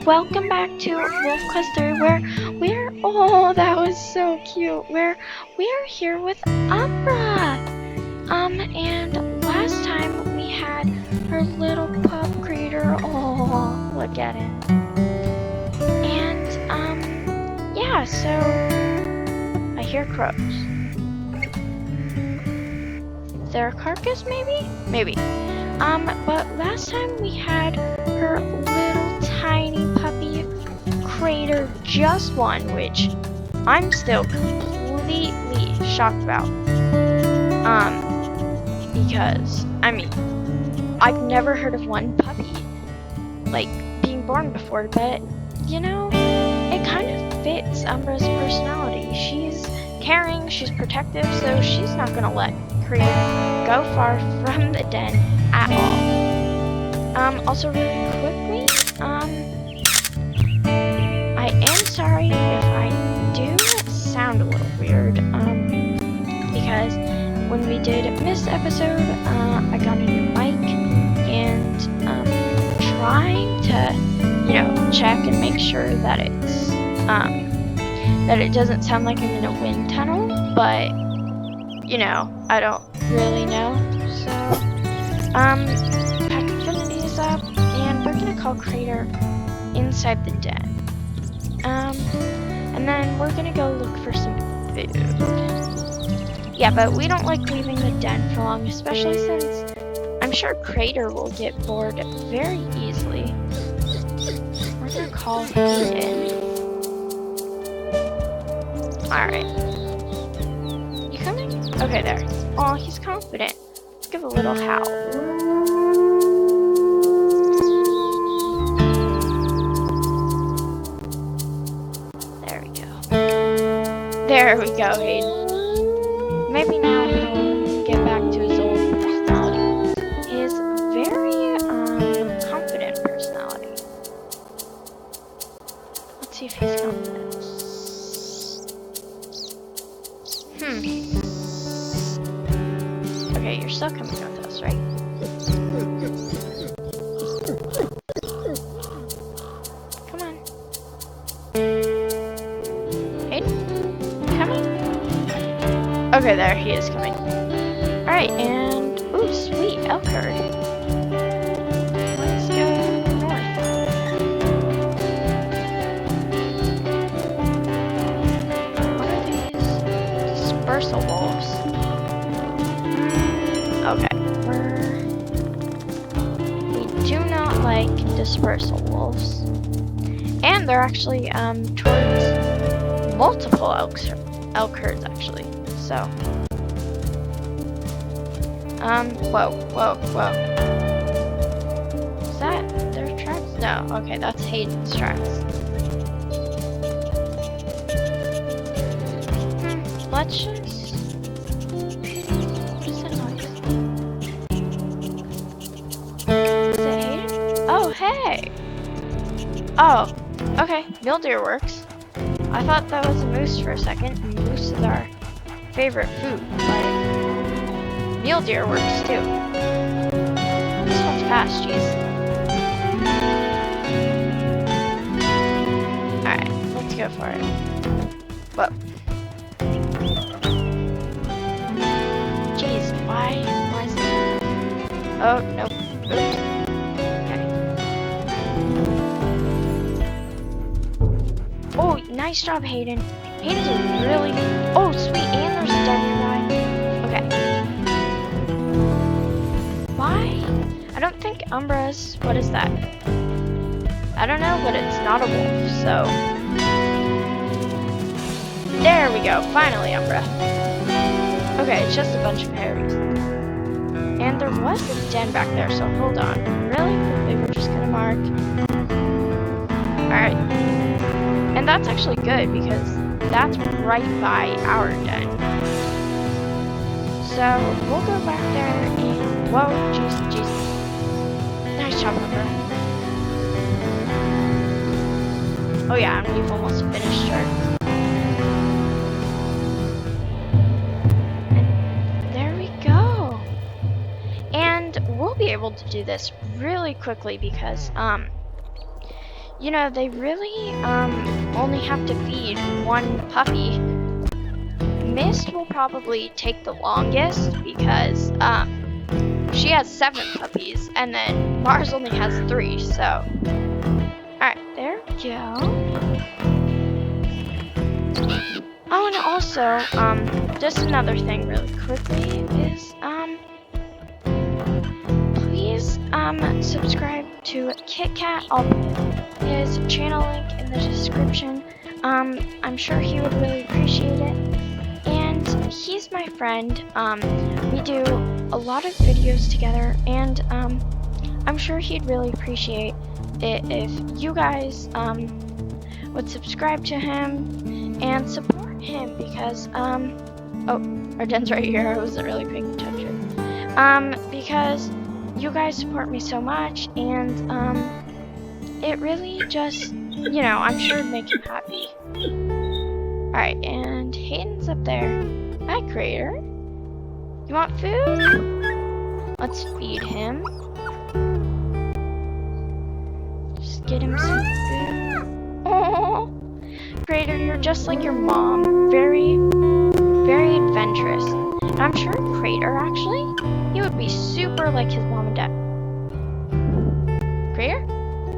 welcome back to Wolf Quest 3 where oh, that was so cute, where we're here with Umbra. And last time we had her little pup creator. Oh, look at him. And, yeah, so I hear crows. Is there a carcass, maybe? Maybe. But last time we had her little tiny puppy crater, just one, which I'm still completely shocked about. Because, I mean, I've never heard of one puppy, like, being born before, but, you know, it kind of fits Umbra's personality. She's caring, she's protective, so she's not gonna let Crater go far from the den at all. Also really quickly, I am sorry if I do sound a little weird, because when we did miss episode, I got a new mic, and, trying to, you know, check and make sure that it's, that it doesn't sound like I'm in a wind tunnel, but, you know, I don't really know, so, Pack Infinity is up, and we're gonna call Crater inside the den. And then we're gonna go look for some food. Yeah, but we don't like leaving the den for long, especially since I'm sure Crater will get bored very easily. We're gonna call Hayden. Alright. You coming? Okay, there. Aw, he's confident. Let's give a little howl. There we go, Hayden. Maybe now he'll get back to his old personality. His very, confident personality. Let's see if he's confident. Okay, you're still coming with us, right? Come on. Okay, there, he is coming. Alright, and... ooh, sweet, elk herd. Let's go north. What are these? Dispersal wolves. Okay, we do not like dispersal wolves. And they're actually, towards multiple elk herds, actually. So, whoa. Is that their tracks? No, okay, that's Hayden's tracks. Let's just... what is that noise? Is it Hayden? Oh, hey! Oh, okay, mule deer works. I thought that was a moose for a second. Mooses are favorite food, but mule deer works too. This one's fast, jeez. Alright, let's go for it. Whoa. Jeez, why is this? Oh, nope. Oops. Okay. Oh, nice job, Hayden. Hayden's a really... oh, sweet, and there's a den nearby. Okay. Why? I don't think Umbra's... what is that? I don't know, but it's not a wolf, so... there we go, finally, Umbra. Okay, it's just a bunch of heirs. And there was a den back there, so hold on. Really quickly, we're just gonna mark... alright. And that's actually good, because that's right by our den. So, we'll go back there and... whoa, jeez. Nice job, Umbra. Oh yeah, and we've almost finished her. And there we go. And we'll be able to do this really quickly because, you know, they really only have to feed one puppy. Mist will probably take the longest because she has 7 puppies, and then Mars only has 3, so. Alright, there we go. Oh, and also, just another thing really quickly is, please, subscribe to Kit Kat. I'll put his channel link in the description. I'm sure he would really appreciate it. And he's my friend. We do a lot of videos together, and I'm sure he'd really appreciate it if you guys would subscribe to him and support him, because oh, our den's right here. I wasn't really paying attention. Because you guys support me so much, and it really just, you know, I'm sure it'd make him happy. Alright, and Hayden's up there. Hi, Crater. You want food? Let's feed him. Just get him some food. Oh, Crater, you're just like your mom. Very, very adventurous. And I'm sure Crater, actually, he would be super like his mom and dad. Crater?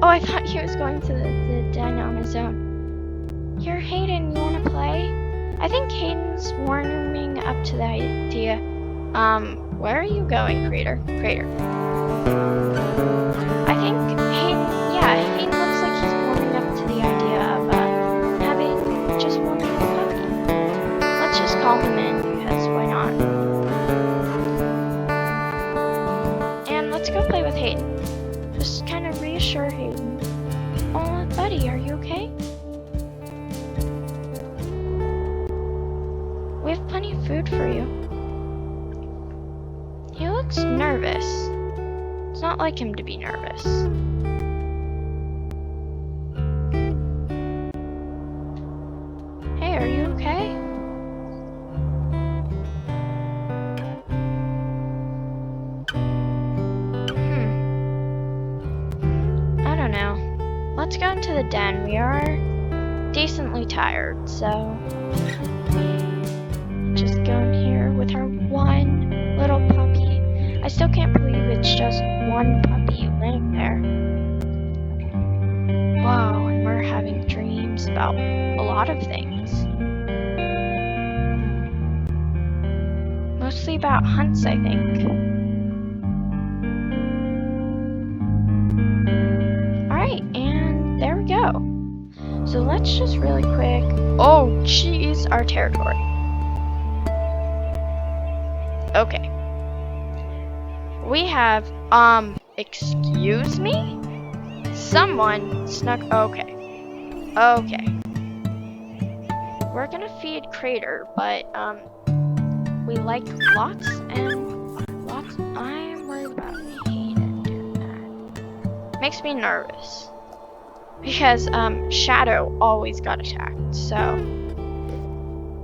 Oh, I thought he was going to the den on his own. Here, Hayden, you wanna play? I think Hayden's warming up to the idea. Where are you going, Crater? Crater. I think Hayden, yeah, Hayden looks like he's warming up to the idea of, having just one little puppy. Let's just call him in, because why not? And let's go play with Hayden. Just kind of reassure Hayden. Oh, buddy, are you okay? We have plenty of food for you. He looks nervous. It's not like him to be nervous. Hey, are you okay? I don't know. Let's go into the den. We are decently tired, so just go in here with our one little puppy. I still can't believe it's just one puppy laying there. Whoa, and we're having dreams about a lot of things. Mostly about hunts, I think. Alright, and there we go. So let's just really quick. Oh, jeez, our territory. Okay. We have, excuse me? Someone snuck, okay. Okay. We're gonna feed Crater, but, we like lots and lots. I'm worried about Hayden doing that. Makes me nervous. Because, Shadow always got attacked, so.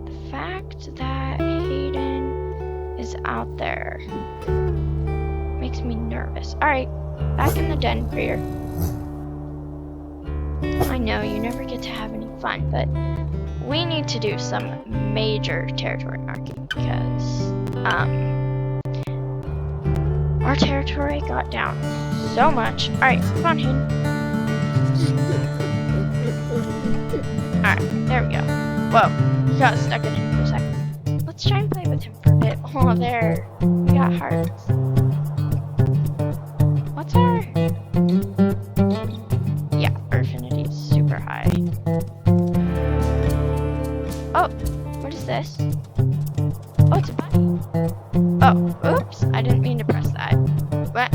The fact that Hayden is out there makes me nervous. Alright, back in the den, Crater. I know you never get to have any fun, but we need to do some major territory marking because our territory got down so much. Alright, come on, Hayden. Alright, there we go. Whoa, he got stuck in it for a second. Let's try and play with him for a bit. Oh, there. We got hearts. What's our... Yeah, our affinity is super high. Oh, what is this? Oh, it's a bunny. Oh, oops. I didn't mean to press that. What?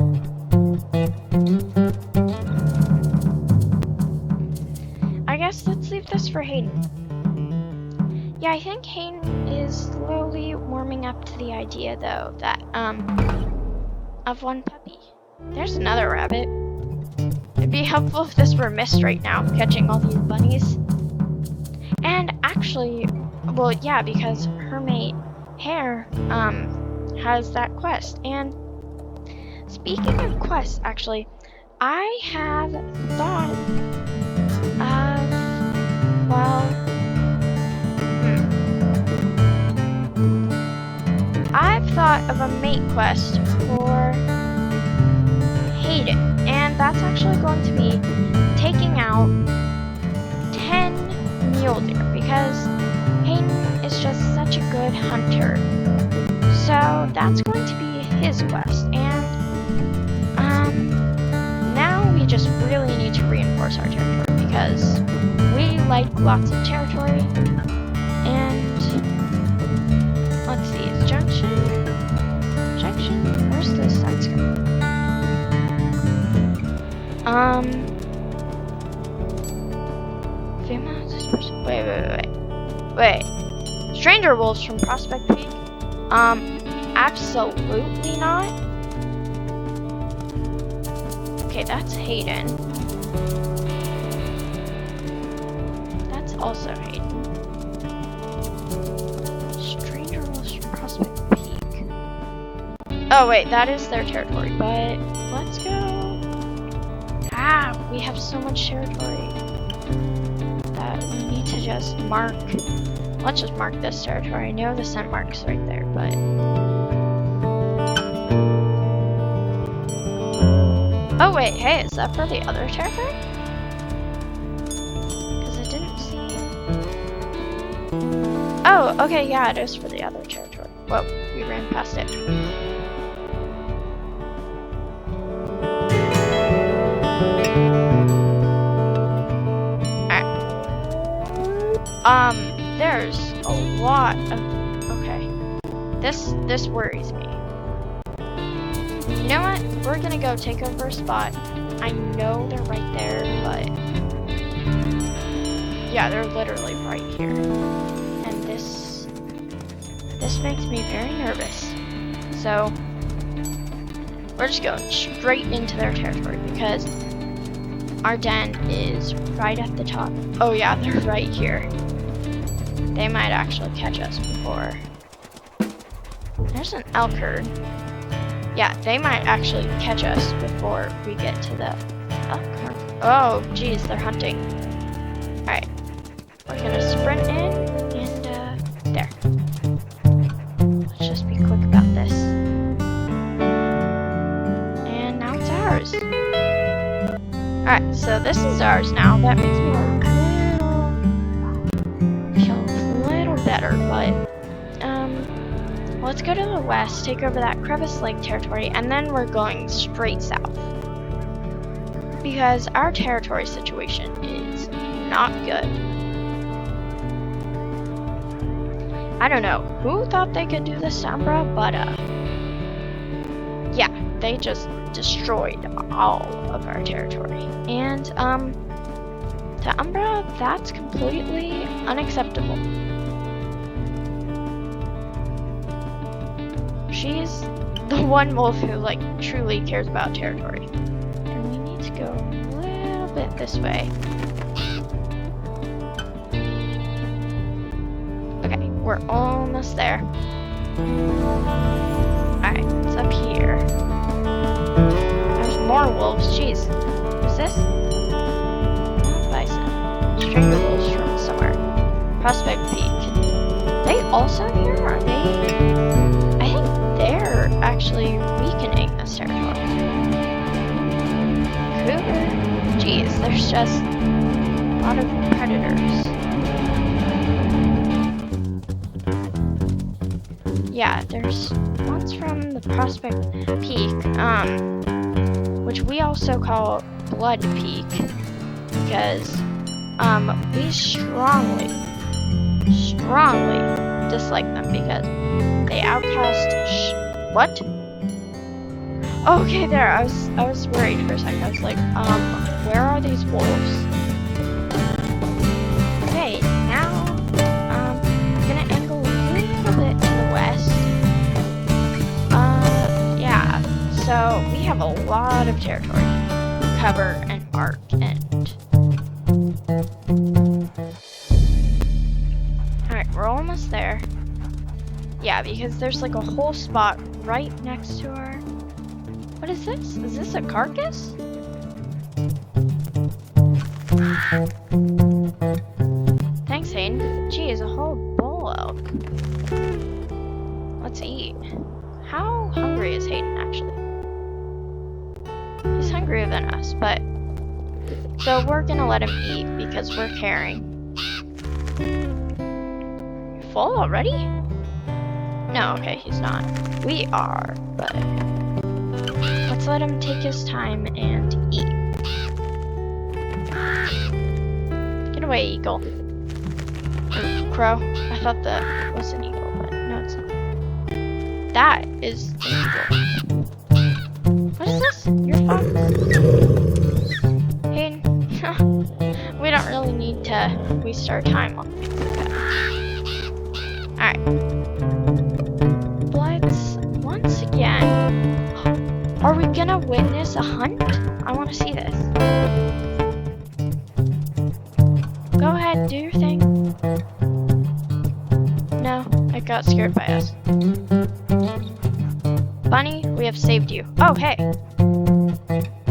I guess let's leave this for Hayden. Yeah, I think Hayden is slowly warming up to the idea, though, that, of one puppy. There's another rabbit. It'd be helpful if this were Mist right now, catching all these bunnies. And actually, well, yeah, because her mate, Hare, has that quest. And speaking of quests, actually, I have thought Well, I've thought of a mate quest for Hayden, and that's actually going to be taking out 10 mule deer, because Hayden is just such a good hunter. So that's going to be his quest, and now we just really need to reinforce our territory, because we like lots of territory. And let's see, is junction, where's this side scope? Female dispersal. Wait. Stranger wolves from Prospect Peak? Absolutely not. Okay, that's Hayden. That's also Hayden. Stranger wolves from Prospect Peak. Oh wait, that is their territory, but let's go. We have so much territory that we need to just mark. Let's just mark this territory. I know the scent mark's right there, but oh wait, hey, is that for the other territory? Because I didn't see. Oh, okay, yeah, it is for the other territory. Whoa, we ran past it. There's a lot of, okay, this worries me. You know what, we're gonna go take over a spot. I know they're right there, but yeah, they're literally right here. And this makes me very nervous. So we're just going straight into their territory, because our den is right at the top. Oh yeah, they're right here. They might actually catch us before. There's an elk herd. Yeah, they might actually catch us before we get to the elk herd. Oh, geez, they're hunting. Alright. We're gonna sprint in, and, there. Let's just be quick about this. And now it's ours. Alright, so this is ours now. That makes me feel a little better, but let's go to the west, take over that Crevice Lake territory, and then we're going straight south. Because our territory situation is not good. I don't know who thought they could do this to Umbra, but yeah, they just destroyed all of our territory. And to Umbra, that's completely unacceptable. She's the one wolf who, like, truly cares about territory. And we need to go a little bit this way. Okay, we're almost there. Alright, it's up here. There's more wolves. Jeez. What's this? Oh, bison. Stranger wolves from somewhere. Prospect Peak. They also here? Are they? I think they're actually weakening this territory. Cougar. Jeez, there's just a lot of predators. Yeah, there's ones from the Prospect Peak, which we also call Blood Peak, because we strongly dislike them, because they outcast what? Okay, there. I was worried for a second. I was like, where are these wolves? Okay, now I'm gonna angle a little bit to the west. Yeah. So we have a lot of territory to cover and mark, and alright, we're almost there. Yeah, because there's like a whole spot right next to our... What is this? Is this a carcass? Thanks, Hayden. Geez, a whole bull elk. Let's eat. How hungry is Hayden, actually? He's hungrier than us, but... So we're gonna let him eat because we're caring. You full already? No, okay, he's not. We are, but... Let's let him take his time and eat. Get away, eagle. Or crow. I thought that was an eagle, but no, it's not. That is an eagle. What is this? Your fox? Hayden, we don't really need to waste our time on things like that. Alright. Let's, once again... Are we gonna witness a hunt? I want to see this. Go ahead, do your thing. No, I got scared by us. Bunny, we have saved you. Oh, hey.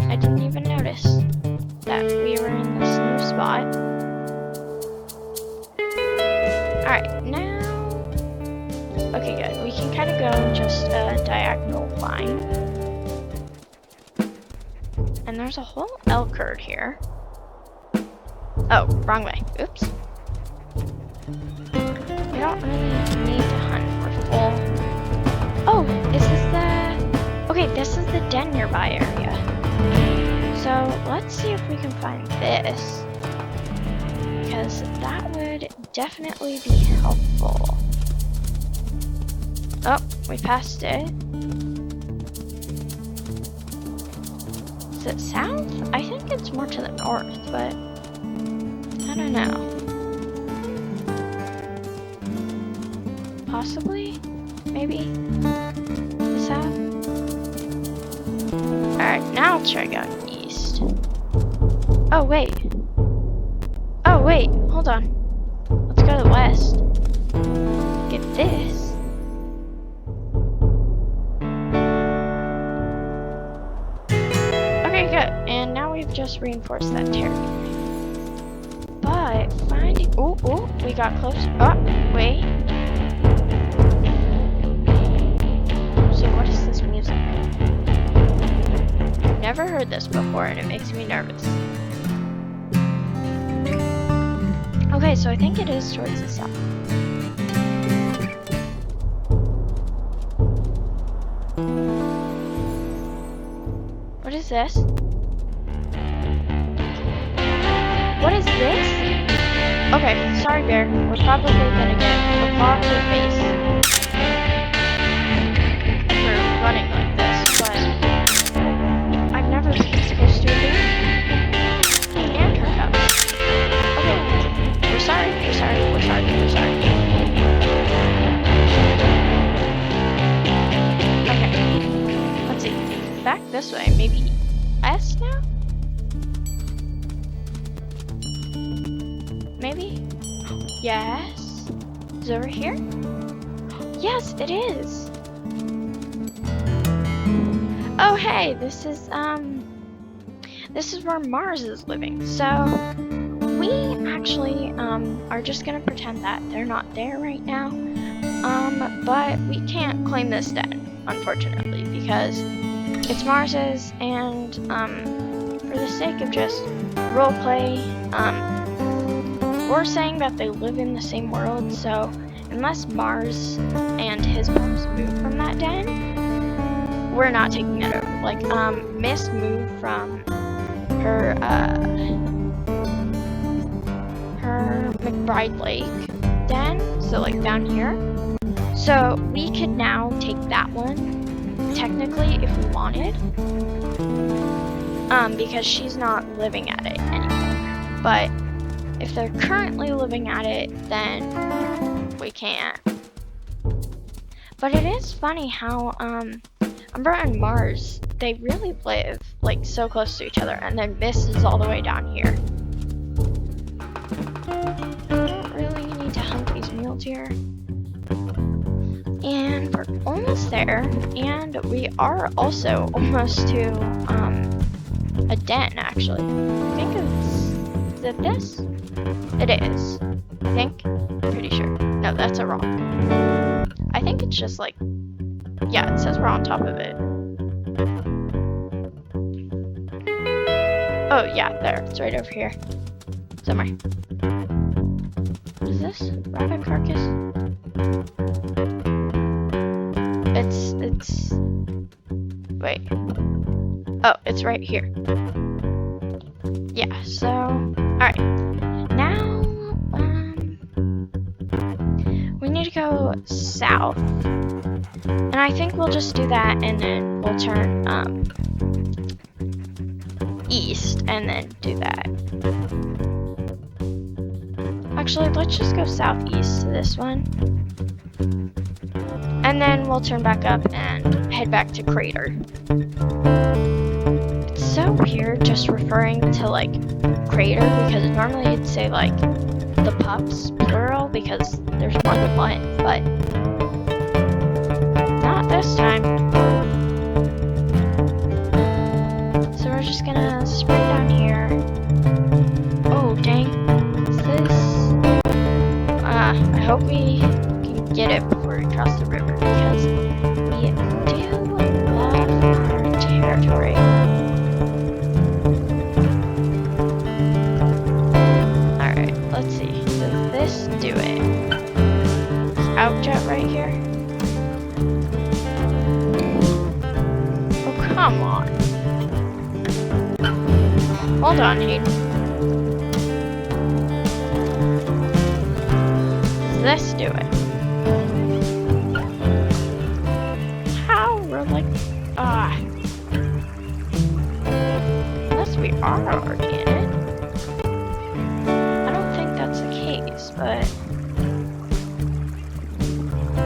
I didn't even notice that we were in this new spot. Alright, now... Okay, good. We can kind of go just a diagonal line. And there's a whole elk herd here. Oh, wrong way. Oops. We don't really need to hunt. We're full. Oh, is this the... Okay, this is the den nearby area. So, let's see if we can find this. Because that would definitely be helpful. Oh, we passed it. Is it south? I think it's more to the north, but I don't know. Possibly? Maybe? The south? Alright, now let's try going east. Oh, wait. Oh, wait. Hold on. Let's go to the west. Get this. And now we've just reinforced that territory. But finding... Oh, we got close. Oh, wait. So what is this music? Never heard this before and it makes me nervous. Okay, so I think it is towards the south. What is this? What is this? Okay, sorry bear, we're probably gonna get a lot of face for running like this, but I've never been exposed to a bear. And her cubs. Okay, we're sorry. Okay, let's see. Back this way, maybe west now? Maybe? Yes. Is it over here? Yes, it is. Oh, hey, this is where Mars is living. So, we actually, are just gonna pretend that they're not there right now. But we can't claim this den, unfortunately, because it's Mars's, and, for the sake of just roleplay, we're saying that they live in the same world, so unless Mars and his pups move from that den, we're not taking that over. Like, Miss moved from her McBride Lake den, so like down here. So we could now take that one, technically, if we wanted, because she's not living at it anymore. But if they're currently living at it, then we can't. But it is funny how, Umbra and Mars, they really live, like, so close to each other, and then Miss is all the way down here. I don't really need to hunt these mules here. And we're almost there, and we are also almost to, a den, actually. I think it's Is it this? It is. I think. Pretty sure. No, that's a rock. I think it's just like... Yeah, it says we're on top of it. Oh, yeah, there. It's right over here. Somewhere. What is this? Rabbit carcass? It's... Wait. Oh, it's right here. Yeah, so... Alright. Now, we need to go south. And I think we'll just do that and then we'll turn, east and then do that. Actually, let's just go southeast to this one. And then we'll turn back up and head back to Crater. It's so weird just referring to, like, Crater, because normally it'd say, like, the pups, plural, because there's more than one, but not this time. So we're just gonna sprint down here. Oh, dang. Is this... I hope we can get it before we cross the river, because we do love our territory. Alright, let's see. Does this do it? Is Outjet right here? Oh, come on. Hold on, Hayden. Does this do it? How? We're like... Unless we are already in it. I don't think that's the case, but...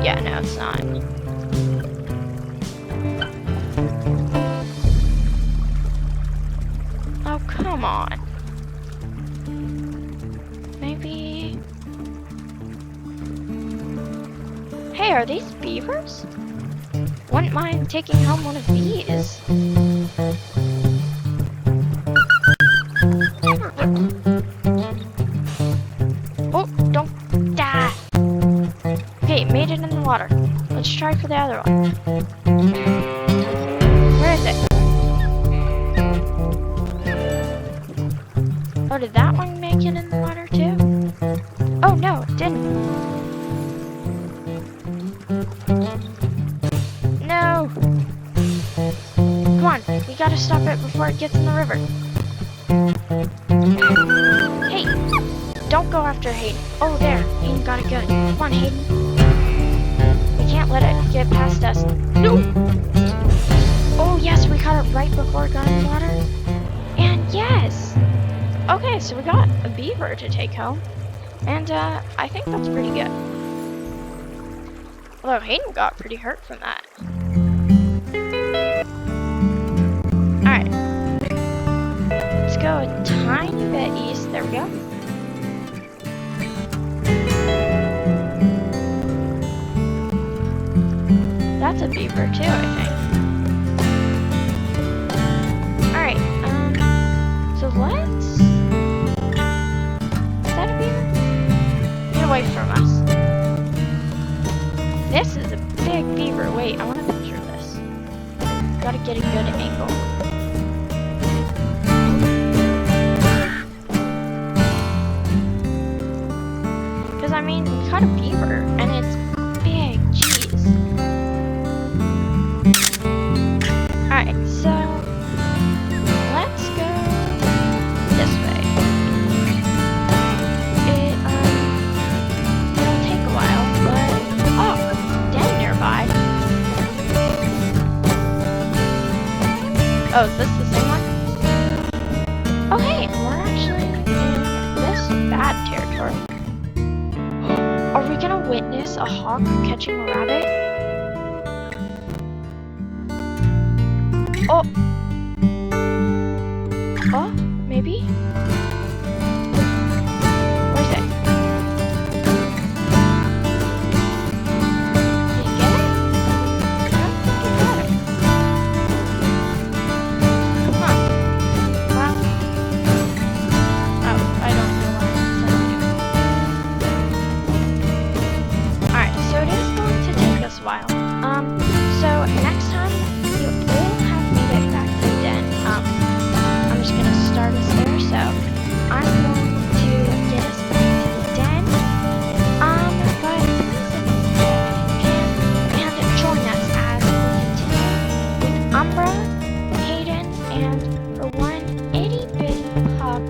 Yeah, no, it's not. Oh, come on. Maybe... Hey, are these beavers? Wouldn't mind taking home one of these. Oh, don't die. Okay, made it in the water. Let's try for the other one. Where is it? Oh, did that one make it in the water too? Oh no, it didn't. No! Come on, we gotta stop it before it gets in the river. Hey! Don't go after Hayden. Oh, there. Hayden got it good. Come on, Hayden. We can't let it get past us. No! Oh, yes, we caught it right before it got in the water. And yes! Okay, so we got a beaver to take home. And, I think that's pretty good. Although Hayden got pretty hurt from that. Alright. Let's go a tiny bit east. There we go. That's a beaver too, I think. Alright, so let's... Is that a beaver? Get away from us. This is a big beaver. Wait, I want to picture this. Gotta get a good angle. Because, I mean, we caught a beaver, and it's big. Jeez. Alright, so... Let's go this way. It'll take a while, but... Oh! Oh, is this the same one? Oh, hey, we're actually in this bad territory. Are we gonna witness a hawk catching a rabbit? Oh! Oh, maybe? Where's it? Did you get it? I don't think you got it. Come on. Well. Oh, I and her one itty bitty pup.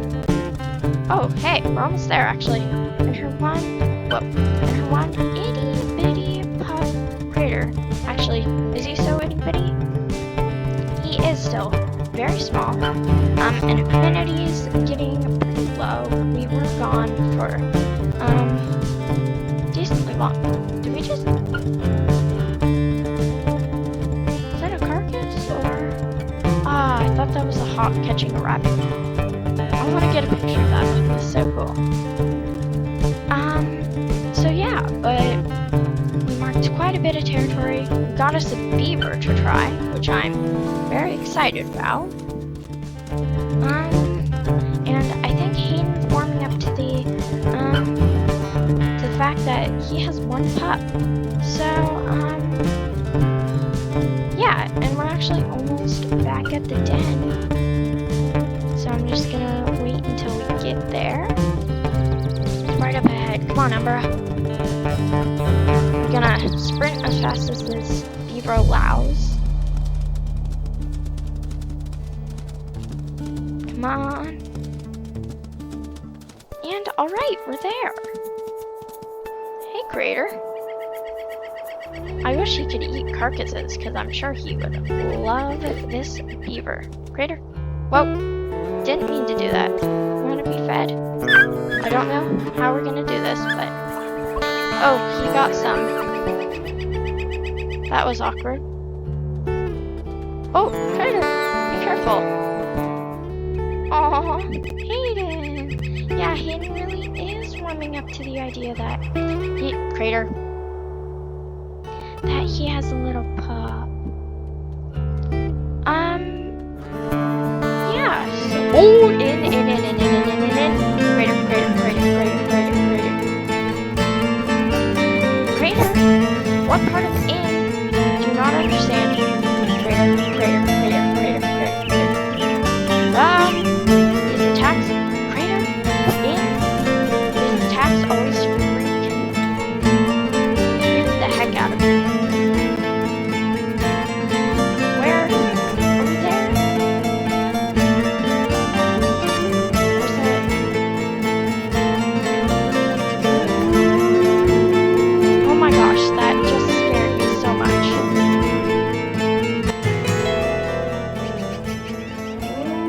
Oh, hey, we're almost there actually. And her one itty bitty pup Crater. Actually, is he so itty bitty? He is still very small. And affinity's getting pretty low. We were gone for decently long. Did we just? Is that a carcass or? Ah, I thought that was a hawk catching a rabbit. I want to get a picture of that. It's so cool. So yeah, but we marked quite a bit of territory. We got us a beaver to try, which I'm very excited about. And I think Hayden's warming up to the fact that he has one pup. So, yeah, and we're actually almost back at the den. So I'm just gonna wait until we get there. It's right up ahead. Come on, Umbra. We're gonna sprint as fast as this beaver allows. Come on. And alright, we're there. Hey, Crater. I wish he could eat carcasses, because I'm sure he would love this beaver. Crater. Whoa. Didn't mean to do that. You want to be fed? I don't know how we're going to do this, but... Oh, he got some. That was awkward. Oh, Crater. Be careful. Aw, Hayden. Yeah, Hayden really is warming up to the idea that Crater, that he has a little pup. Yeah. So, oh, in. Crater. Crater. What part of in do you not understand? Crater. His attacks, Crater, in, his attacks always freak the heck out of me. Where? Are we there? Where's that? Oh my gosh, that just scared me so much.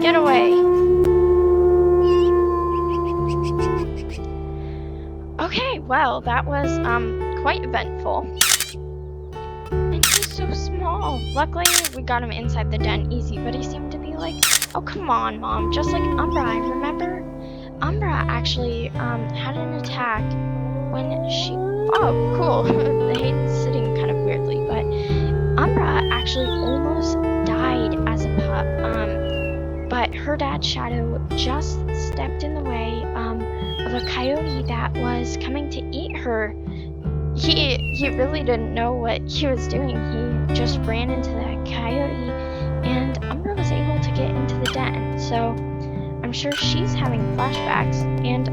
Get away. Okay, well, that was quite eventful. And he's so small. Luckily, we got him inside the den easy, but he seemed to be like, oh, come on, Mom. Just like Umbra. I remember Umbra actually had an attack when she... Oh, cool. The Hayden's sitting kind of weirdly, but Umbra actually almost died as a pup. But her dad, Shadow, just stepped in the way of a coyote that was coming to eat her. He really didn't know what he was doing. He just ran into the coyote, and Umbra was able to get into the den. So I'm sure she's having flashbacks. And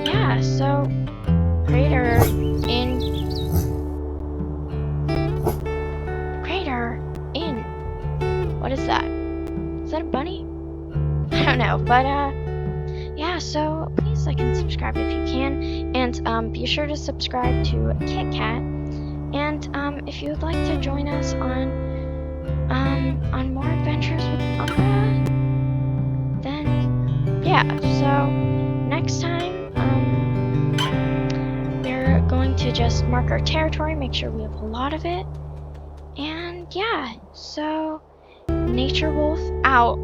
yeah. So Crater in. What is that? Is that a bunny? I don't know, but yeah, so please like and subscribe if you can, and be sure to subscribe to Kit Kat, and if you would like to join us on more adventures with Umbra, then yeah, so next time we're going to just mark our territory, make sure we have a lot of it, and yeah, so Nature Wolf out.